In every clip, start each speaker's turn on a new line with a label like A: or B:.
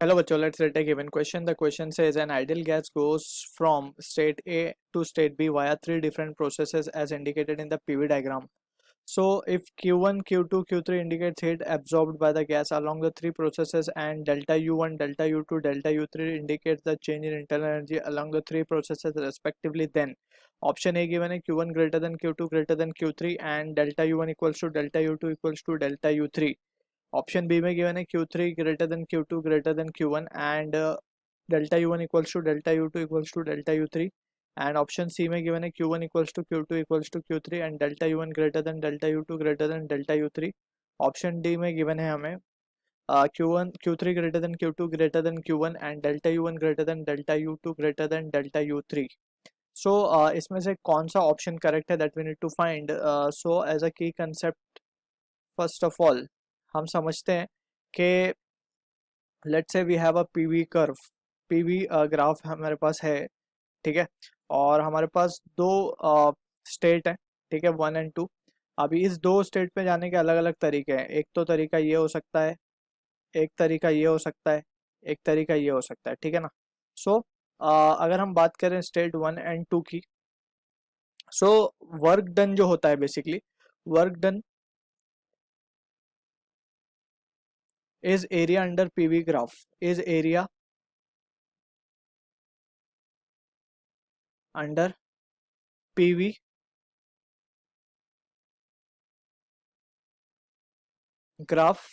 A: Hello, bachcho. Let's read a given question. The question says an ideal gas goes from state A to state B via three different processes as indicated in the PV diagram. So, if Q1, Q2, Q3 indicates heat absorbed by the gas along the three processes and delta U1, delta U2, delta U3 indicates the change in internal energy along the three processes respectively, then option A given है Q1 greater than Q2 greater than Q3 and delta U1 equals to delta U2 equals to delta U3. Option B में given है Q3 greater than Q2 greater than Q1 and delta U1 equals to delta U2 equals to delta U3 and option C में given है Q1 equals to Q2 equals to Q3 and delta U1 greater than delta U2 greater than delta U3. Option D में given है हमें Q1 Q3 greater than Q2 greater than Q1 and delta U1 greater than delta U2 greater than delta U3. So इसमें से कौन सा option correct है that we need to find. So as a key concept, first of all हम समझते हैं कि let's say we have a PV curve, PV graph हमारे पास है. ठीक है, और हमारे पास दो स्टेट है. ठीक है, 1 और 2. अभी इस दो स्टेट पे जाने के अलग अलग तरीके हैं. एक तो तरीका ये हो सकता है, एक तरीका ये हो सकता है, एक तरीका ये हो सकता है. ठीक है ना. सो अगर हम बात करें स्टेट 1 और 2 की, सो वर्क डन जो होता है basically, work done is area under PV graph, is area under PV graph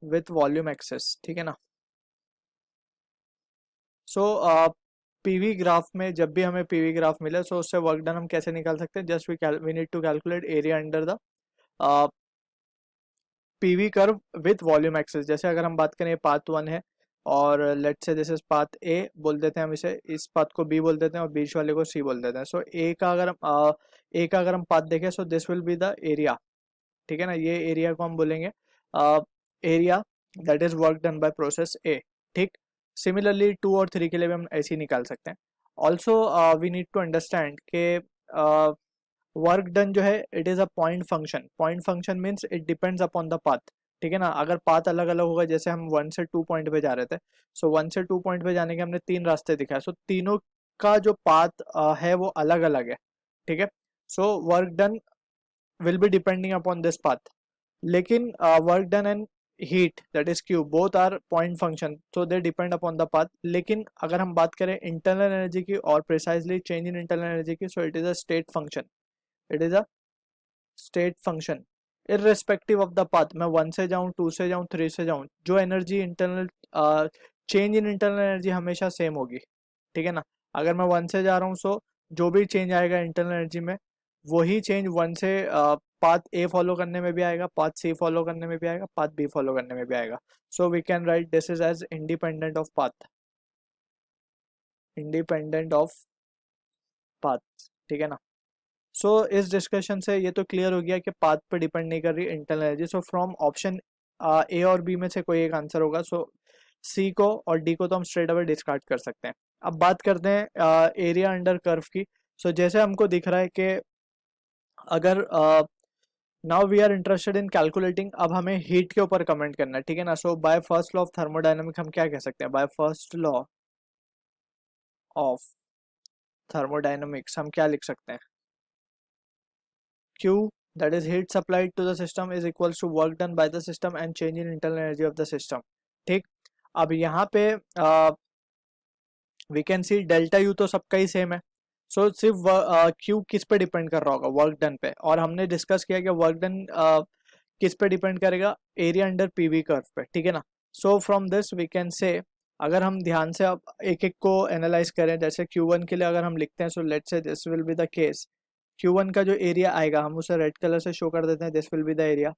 A: with volume axis. ठीक है ना. सो पीवी ग्राफ में जब भी हमें पीवी ग्राफ मिले सो उससे वर्क डन हम कैसे निकाल सकते हैं. Just we need to calculate area under the PV curve with volume axis. जैसे अगर हम बात करें पाथ 1 है और let's say this is path ए बोल देते हैं हम इसे, इस पाथ को बी बोल देते हैं और बीच वाले को सी बोल देते हैं. सो ए का अगर हम पाथ देखें so this will be the area. ठीक है ना, ये एरिया को हम बोलेंगे area that is work done by process ए. ठीक. सिमिलरली 2 और 3 के लिए भी हम ऐसे ही निकाल सकते हैं. Also we need to understand के वर्क डन जो है it is a point function. Point function means it depends upon the path. ठीक है ना. अगर पाथ अलग अलग होगा, जैसे हम 1 से 2 पॉइंट पे जा रहे थे, सो 1 से 2 पॉइंट पे जाने के हमने 3 रास्ते दिखाए. सो तीनों का जो पाथ है वो अलग अलग है. ठीक है. So work done will be depending upon this path. लेकिन work done and heat that is Q both are point function, so they depend upon the path. लेकिन अगर हम बात करें internal energy की और precisely change in internal energy की, so it is a state function. It is a state function irrespective of the path. मैं 1 से जाऊँ, 2 से जाऊँ, 3 से जाऊँ, जो energy internal change in internal energy हमेशा सेम होगी. ठीक है ना. अगर मैं 1 से जा रहा हूँ सो जो भी चेंज आएगा इंटरनल एनर्जी में वही चेंज 1 से पाथ ए फॉलो करने में भी आएगा, पाथ सी फॉलो करने में भी आएगा, पाथ बी फॉलो करने में भी आएगा. So we can write this is as independent of path, independent of path. ठीक है ना. सो इस डिस्कशन से ये तो क्लियर हो गया कि पाथ पे डिपेंड नहीं कर रही internal energy. So from option A और बी में से कोई एक आंसर होगा. सो सी को और डी को तो हम स्ट्रेट अवे डिस्कार्ड कर सकते हैं. अब बात करते हैं एरिया अंडर कर्व की. सो जैसे हमको दिख रहा है कि अगर now we are interested in calculating, अब हमें हीट के ऊपर कमेंट करना है. ठीक है ना. So by first law of thermodynamic हम क्या कह सकते हैं, by first law of thermodynamics हम क्या लिख सकते हैं. Q that is heat supplied to the system is equals to work done by the system and change in internal energy of the system. ठीक. अब यहाँ पे we can see delta U तो सबका ही सेम है. सो सिर्फ क्यू किस पे डिपेंड कर रहा होगा, वर्क डन पे. और हमने डिस्कस किया कि वर्क डन किस पे डिपेंड करेगा, एरिया अंडर पीवी कर्व पे. ठीक है ना. So from this we can say, अगर हम ध्यान से अब एक एक को एनालाइज करें, जैसे Q1 के लिए अगर हम लिखते हैं, so let's say this will be the case. Q1 का जो एरिया आएगा हम उसे रेड कलर से शो कर देते हैं, this will be the area.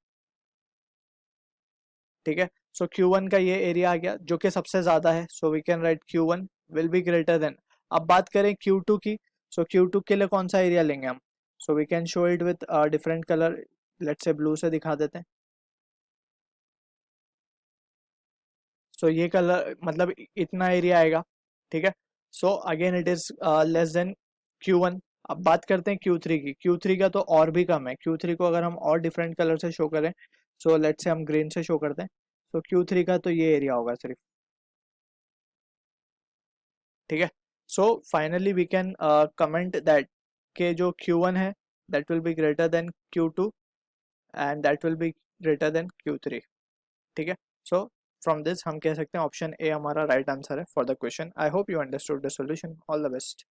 A: ठीक है. सो Q1 का ये एरिया आ गया जो कि सबसे ज्यादा है. So we can write Q1 will be greater than. अब बात करें Q2 की, सो Q2 के लिए कौन सा एरिया लेंगे हम. So we can show it with different colour. Let's say blue से दिखा देते हैं. सो ये कलर मतलब इतना एरिया आएगा. ठीक है. So again it is less than Q1. अब बात करते हैं Q3 की. Q3 का तो और भी कम है. Q3 को अगर हम और डिफरेंट कलर से शो करें, सो लेट्स से हम ग्रीन से शो करते हैं. सो Q3 का तो ये एरिया होगा सिर्फ, ठीक है। So finally we can comment that के जो Q1 है that will be greater than Q2 and that will be greater than Q3, ठीक है। सो फ्रॉम दिस हम कह सकते हैं ऑप्शन ए हमारा राइट आंसर है for the question. I hope you understood the solution. All the best.